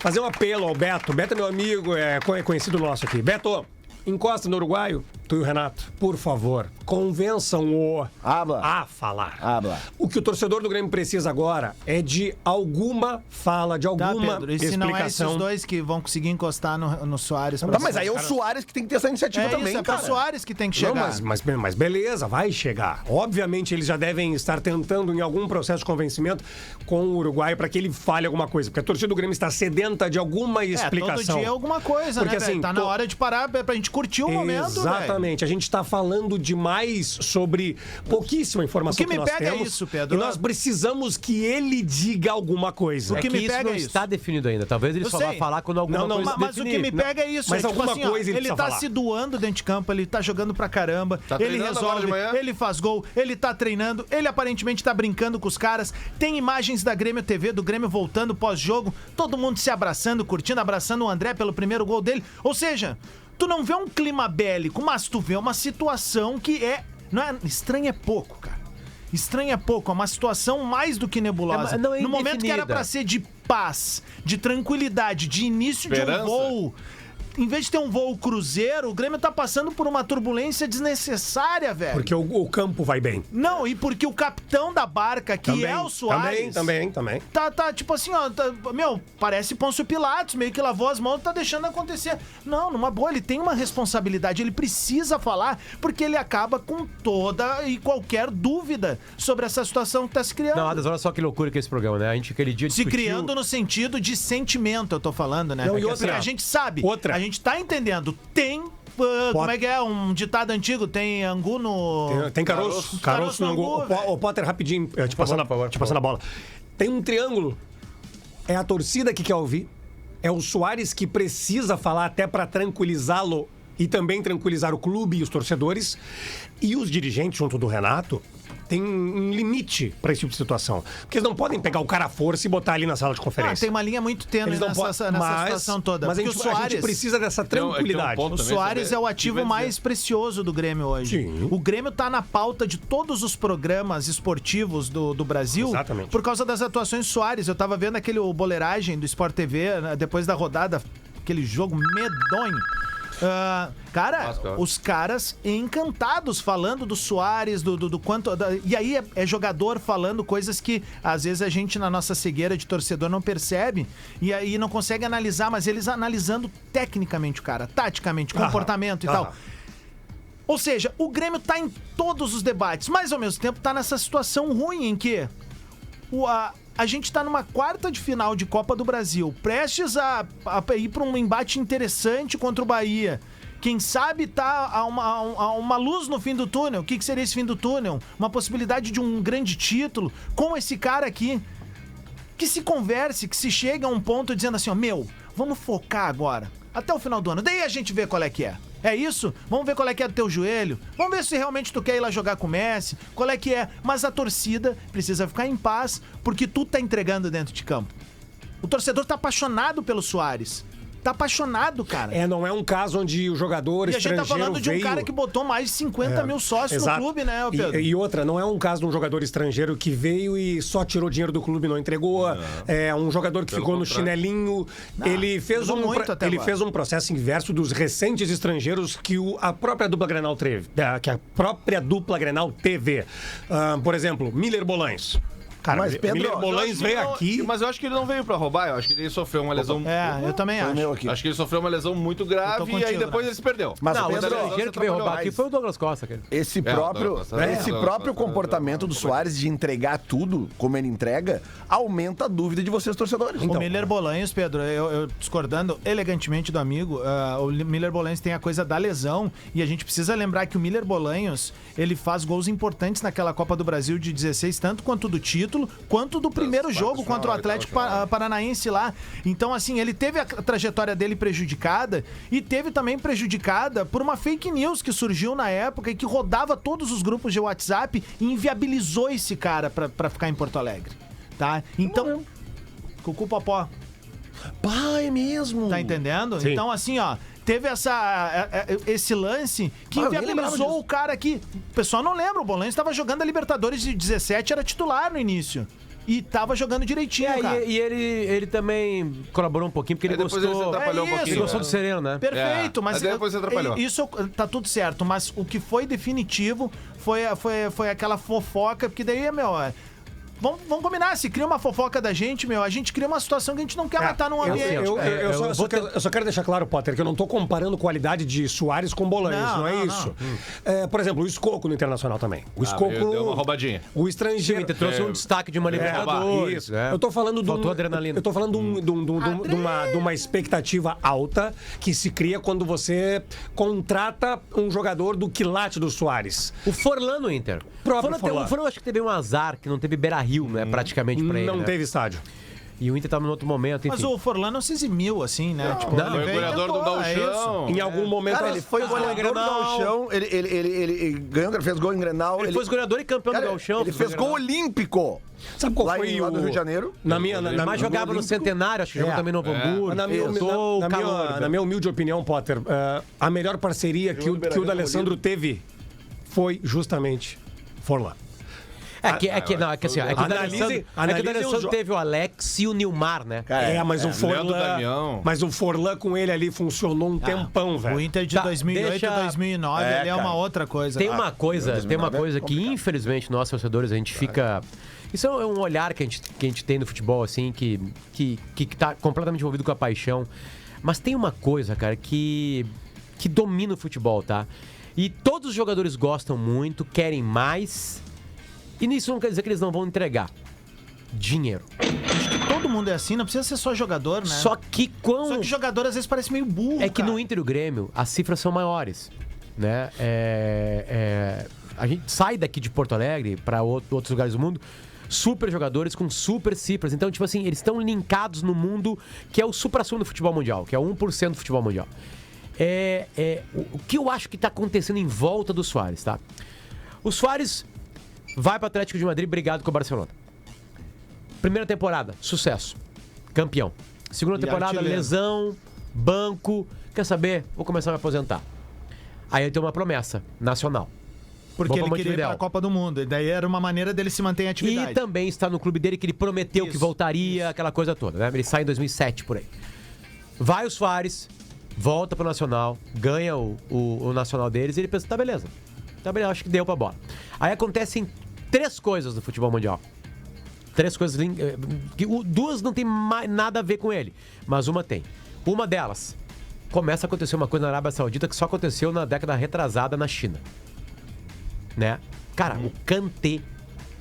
fazer um apelo ao Beto. Beto é meu amigo, é conhecido nosso aqui. Beto, encosta no uruguaio, tu e o Renato, por favor, convençam-o a falar. O que o torcedor do Grêmio precisa agora é de alguma fala, de alguma Pedro, e se explicação. não é esses dois que vão conseguir encostar no Soares? Tá, mas aí é o Soares que tem que ter essa iniciativa também, isso, cara. É o Soares que tem que chegar. Não, mas beleza, vai chegar. Obviamente eles já devem estar tentando em algum processo de convencimento com o Uruguai para que ele fale alguma coisa, porque a torcida do Grêmio está sedenta de alguma explicação. Todo dia é alguma coisa, porque, né, assim, Tá na hora de parar pra gente curtir o momento, exatamente. Véio. A gente está falando demais sobre pouquíssima informação que nós temos. O que me pega é isso, Pedro. E nós precisamos que ele diga alguma coisa. O que me pega é isso. Está definido ainda. Talvez ele só vá falar quando alguma coisa mas o que me pega é isso. Mas é, alguma tipo assim, coisa ele tá falar. Se doando dentro de campo, ele tá jogando pra caramba, ele resolve, ele faz gol, ele tá treinando, ele aparentemente tá brincando com os caras. Tem imagens da Grêmio TV, do Grêmio voltando pós-jogo, todo mundo se abraçando, curtindo, abraçando o André pelo primeiro gol dele. Ou seja, tu não vê um clima bélico, mas tu vê uma situação que estranha é pouco, cara. Estranha é pouco, é uma situação mais do que nebulosa. No momento que era pra ser de paz, de tranquilidade, de início de um voo. Em vez de ter um voo cruzeiro, o Grêmio tá passando por uma turbulência desnecessária, velho. Porque o campo vai bem. Não, e porque o capitão da barca, que também, é o Soares... Também. Tá tipo assim, ó... parece Pôncio Pilatos, meio que lavou as mãos e tá deixando acontecer. Não, numa boa, ele tem uma responsabilidade, ele precisa falar, porque ele acaba com toda e qualquer dúvida sobre essa situação que tá se criando. Não, Adas, olha só que loucura que é esse programa, né? A gente aquele dia discutiu... Se criando no sentido de sentimento, eu tô falando, né? Não, e outra, a gente sabe... Outra. A gente tá entendendo. Tem... como é que é? Um ditado antigo. Tem angu no... Tem caroço no angu. Ô, Potter, rapidinho. Te passando a bola. Tem um triângulo. É a torcida que quer ouvir. É o Soares que precisa falar até pra tranquilizá-lo e também tranquilizar o clube e os torcedores. E os dirigentes, junto do Renato... Tem um limite pra esse tipo de situação. Porque eles não podem pegar o cara à força e botar ali na sala de conferência. Tem uma linha muito tênue nessa situação toda. Mas a gente precisa dessa tranquilidade. O Soares é o ativo mais precioso do Grêmio hoje. Sim. O Grêmio tá na pauta de todos os programas esportivos do Brasil. Exatamente. Por causa das atuações do Soares. Eu tava vendo aquele Boleiragem do Sport TV, né, depois da rodada, aquele jogo medonho. Os caras encantados falando do Soares, do quanto... E aí é jogador falando coisas que às vezes a gente na nossa cegueira de torcedor não percebe e aí não consegue analisar, mas eles analisando tecnicamente o cara, taticamente, comportamento e tal. Ou seja, o Grêmio tá em todos os debates, mas ao mesmo tempo tá nessa situação ruim em que a gente tá numa quarta de final de Copa do Brasil, prestes a ir pra um embate interessante contra o Bahia. Quem sabe tá a uma luz no fim do túnel. O que seria esse fim do túnel? Uma possibilidade de um grande título com esse cara aqui. Que se converse, que se chegue a um ponto dizendo assim, vamos focar agora, até o final do ano. Daí a gente vê qual é que é. É isso? Vamos ver qual é que é do teu joelho. Vamos ver se realmente tu quer ir lá jogar com o Messi. Qual é que é? Mas a torcida precisa ficar em paz, porque tu tá entregando dentro de campo. O torcedor tá apaixonado pelo Soares. Tá apaixonado, cara. Não é um caso onde o jogador estrangeiro E a gente tá falando de um cara que botou mais de 50 mil sócios no clube, né, Pedro? E outra, não é um caso de um jogador estrangeiro que veio e só tirou dinheiro do clube e não entregou. É um jogador que ficou no chinelinho. Ele fez um processo inverso dos recentes estrangeiros que a própria dupla Grenal teve. Por exemplo, Miller Bolaños. Cara, mas Pedro, Miller Bolaños veio aqui... Mas eu acho que ele não veio pra roubar, eu acho que ele sofreu uma lesão... eu também acho. Acho que ele sofreu uma lesão muito grave e aí depois ele se perdeu. Mas não, Pedro, o estrangeiro que veio roubar aqui foi o Douglas Costa. Cara. Esse próprio comportamento do Soares de entregar tudo como ele entrega, aumenta a dúvida de vocês, torcedores. O Miller Bolaños, Pedro, eu discordando elegantemente do amigo, o Miller Bolaños tem a coisa da lesão e a gente precisa lembrar que o Miller Bolaños, ele faz gols importantes naquela Copa do Brasil de 16, tanto quanto do título, quanto do primeiro jogo contra o Atlético Paranaense lá. Então, assim, ele teve a trajetória dele prejudicada e teve também prejudicada por uma fake news que surgiu na época e que rodava todos os grupos de WhatsApp e inviabilizou esse cara pra ficar em Porto Alegre, tá? Então, Cucu Popó. Pai mesmo. Tá entendendo? Sim. Então, assim, teve esse lance que inviabilizou o cara aqui. O pessoal não lembra, o Bolaños estava jogando a Libertadores de 17, era titular no início. E tava jogando direitinho, cara. E ele também colaborou um pouquinho, porque ele depois ele se gostou. atrapalhou um pouquinho. Ele gostou do Sereno, né? Perfeito, mas Aí depois você atrapalhou. isso tá tudo certo, mas o que foi definitivo foi aquela fofoca, porque daí, vamos combinar, se cria uma fofoca da gente, a gente cria uma situação que a gente não quer matar num ambiente. Eu só quero deixar claro, Potter, que eu não tô comparando qualidade de Soares com Bolanhos, não é isso. Por exemplo, o Escoco no Internacional também. O Escoco... Deu uma roubadinha. O estrangeiro... Ele trouxe um destaque de uma Libertadores. Isso. Eu tô falando Faltou adrenalina. Eu tô falando de uma expectativa alta que se cria quando você contrata um jogador do quilate do Soares. O Forlan no Inter. Próprio Forlan. O Forlan acho que teve um azar, que não teve Beira-Rio, né, praticamente pra ele. Não teve estádio. E o Inter tava num outro momento, enfim. Mas o Forlan não se eximiu, assim, né? Não, Foi o goleador do Gauchão. Em algum momento... Cara, ele foi goleador do Gauchão, ele ganhou, fez gol em Grenal. Ele foi goleador e campeão do Gauchão. Ele fez gol olímpico. Sabe qual lá foi lá do Rio de Janeiro? Mas jogava no Centenário, acho que jogou também no Novo Hamburgo. Na minha humilde opinião, Potter, a melhor parceria que o D'Alessandro teve foi justamente Forlan. É que o D'Alessandro teve o Alex e o Nilmar, né? Mas o Forlan com ele ali funcionou um tempão, velho. O Inter de 2008 e 2009 ali é uma outra coisa. Tem uma coisa que, infelizmente, nós, torcedores, a gente fica... Isso é um olhar que a gente tem no futebol, assim, que tá completamente envolvido com a paixão. Mas tem uma coisa, cara, que domina o futebol, tá? E todos os jogadores gostam muito, querem mais... E nisso não quer dizer que eles não vão entregar dinheiro. Acho que todo mundo é assim, não precisa ser só jogador, né? Só que jogador às vezes parece meio burro, É que no Inter e o Grêmio, as cifras são maiores, né? A gente sai daqui de Porto Alegre para outros lugares do mundo, super jogadores com super cifras. Então, tipo assim, eles estão linkados no mundo que é o supra-sumo do futebol mundial, que é 1% do futebol mundial. O que eu acho que tá acontecendo em volta do Suárez, tá? O Suárez... vai para o Atlético de Madrid, brigado com o Barcelona. Primeira temporada, sucesso. Campeão. Segunda temporada, lesão, banco. Quer saber? Vou começar a me aposentar. Aí ele tem uma promessa nacional. Porque ele queria ir para a Copa do Mundo. E daí era uma maneira dele se manter em atividade. E também está no clube dele que ele prometeu que voltaria, aquela coisa toda, né? Ele sai em 2007, por aí. Vai o Suárez, volta pro Nacional, ganha o Nacional deles e ele pensa, tá beleza, acho que deu pra bola. Aí acontecem 3 coisas no futebol mundial. 3 coisas que 2 não tem nada a ver com ele, mas uma tem. Uma delas, começa a acontecer uma coisa na Arábia Saudita que só aconteceu na década retrasada na China. Né? Cara, o Kanté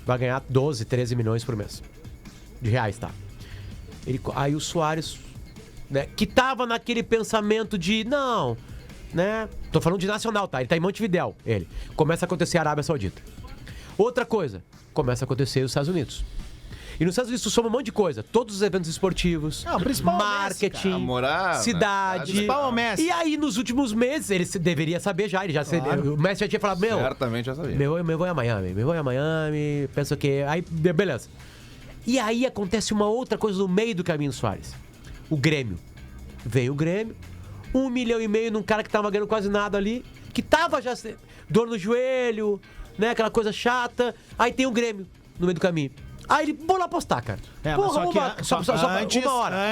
vai ganhar 12, 13 milhões por mês. De reais, tá? Aí o Suárez, né, que tava naquele pensamento de, não, né? Tô falando de nacional, tá? Ele tá em Montevidéu, ele. Começa a acontecer a Arábia Saudita. Outra coisa, começa a acontecer nos Estados Unidos. E nos Estados Unidos tu soma um monte de coisa. Todos os eventos esportivos, marketing, cidade. E aí, nos últimos meses, ele deveria saber já. O Messi já tinha falado, certamente já sabia. Me vou a Miami, pensa que... Aí, beleza. E aí acontece uma outra coisa no meio do caminho do Suárez. O Grêmio. Vem o Grêmio, 1,5 milhão num cara que tava ganhando quase nada ali, que tava já dor no joelho, né, aquela coisa chata. Aí tem o Grêmio no meio do caminho. Aí ele, vou lá apostar, cara. Mas só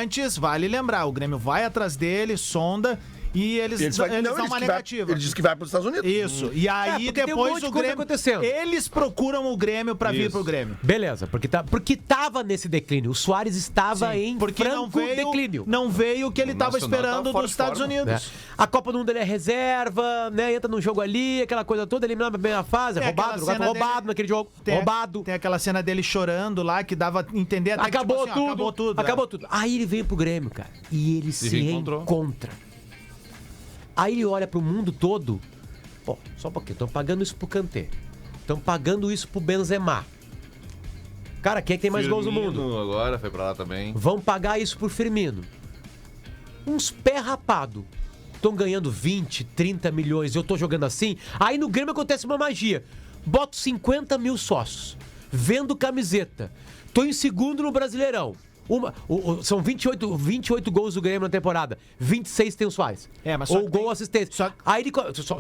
antes, vale lembrar, o Grêmio vai atrás dele, sonda, e eles dão uma negativa. Ele disse que vai para os Estados Unidos. Isso. E aí depois o Grêmio... Eles procuram o Grêmio pra vir pro Grêmio. Beleza, porque tava nesse declínio. O Suárez estava em franco declínio. Não veio o que ele tava esperando dos Estados Unidos. Né? A Copa do Mundo ele é reserva, né? Entra num jogo ali, aquela coisa toda, eliminado na primeira fase, roubado naquele jogo. Roubado. Tem aquela cena dele chorando lá, que dava a entender até acabou que, tipo, tudo. Acabou tudo. Aí ele veio pro Grêmio, cara. E ele se reencontra. Aí ele olha pro mundo todo. Pô, só um pouquinho. Estão pagando isso pro Kanté. Estão pagando isso pro Benzema. Cara, quem é que tem mais gols no mundo? Agora foi pra lá também. Vão pagar isso pro Firmino. Uns pé rapado. Estão ganhando 20, 30 milhões e eu tô jogando assim. Aí no Grêmio acontece uma magia. Boto 50 mil sócios. Vendo camiseta. Tô em segundo no Brasileirão. São 28 gols do Grêmio na temporada. 26 tem o Soares. Mas ou gol assistência. Aí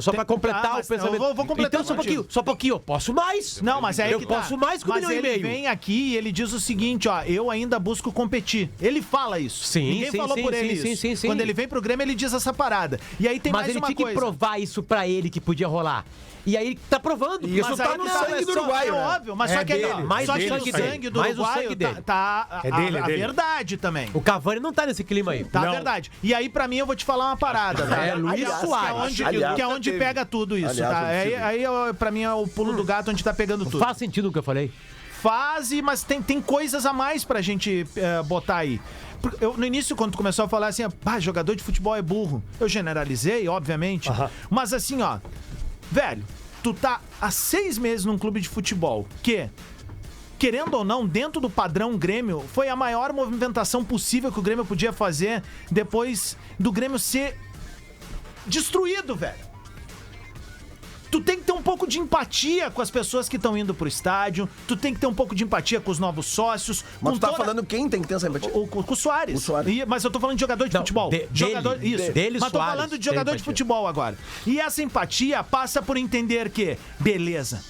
só pra completar o pensamento. Eu vou completar então, só um pouquinho. Eu posso mais. Não, mas aí eu posso mais com 1,5 milhão. Ele vem aqui e ele diz o seguinte, ó, eu ainda busco competir. Ele fala isso. Ninguém falou por ele isso. Quando ele vem pro Grêmio, ele diz essa parada. E aí tem mais uma coisa. Mas ele tinha que provar isso pra ele que podia rolar. E aí tá provando. Isso tá no sangue do Uruguai, é óbvio, mas só que o sangue do Uruguai tá a verdade também. O Cavani não tá nesse clima aí. Tá a verdade. E aí, pra mim, eu vou te falar uma parada, velho. Luiz Soares. Que é onde pega tudo isso, tá? Aí, pra mim, é o pulo do gato onde tá pegando tudo. Faz sentido o que eu falei? Mas tem coisas a mais pra gente botar aí. No início, quando tu começou a falar assim, jogador de futebol é burro, eu generalizei, obviamente, mas assim, ó, velho, tu tá há 6 meses num clube de futebol que, querendo ou não, dentro do padrão Grêmio, foi a maior movimentação possível que o Grêmio podia fazer depois do Grêmio ser destruído, velho. Tu tem que ter um pouco de empatia com as pessoas que estão indo pro estádio. Tu tem que ter um pouco de empatia com os novos sócios. Mas tu tá falando quem tem que ter essa empatia? Com o Soares. Mas eu tô falando de jogador de futebol. Dele, mas tô falando de jogador de futebol agora. E essa empatia passa por entender que, beleza,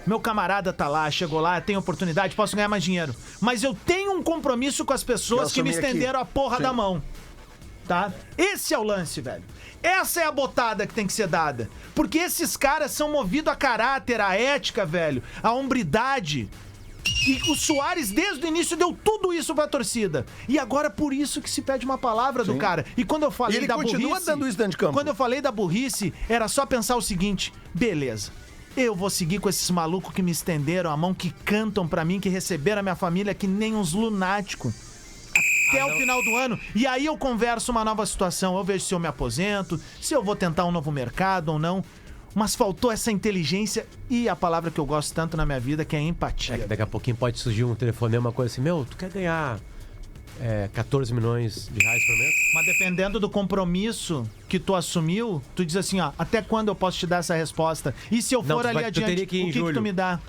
meu camarada tá lá, chegou lá, tem oportunidade, posso ganhar mais dinheiro. Mas eu tenho um compromisso com as pessoas que me estenderam a porra da mão. Tá? Esse é o lance, velho. Essa é a botada que tem que ser dada. Porque esses caras são movidos a caráter, a ética, velho, a hombridade. E o Soares, desde o início, deu tudo isso pra torcida. E agora, por isso que se pede uma palavra do cara. E quando eu falei da burrice... ele continua dando isso dentro de campo. Quando eu falei da burrice, era só pensar o seguinte, beleza. Eu vou seguir com esses malucos que me estenderam a mão, que cantam pra mim, que receberam a minha família que nem uns lunáticos. Até o final do ano. E aí eu converso uma nova situação. Eu vejo se eu me aposento, se eu vou tentar um novo mercado ou não. Mas faltou essa inteligência e a palavra que eu gosto tanto na minha vida, que é empatia. Daqui a pouquinho pode surgir um telefonema, uma coisa assim, tu quer ganhar 14 milhões de reais por mês? Mas dependendo do compromisso que tu assumiu, tu diz assim, até quando eu posso te dar essa resposta? E se eu for ali adiante, o que tu me dá?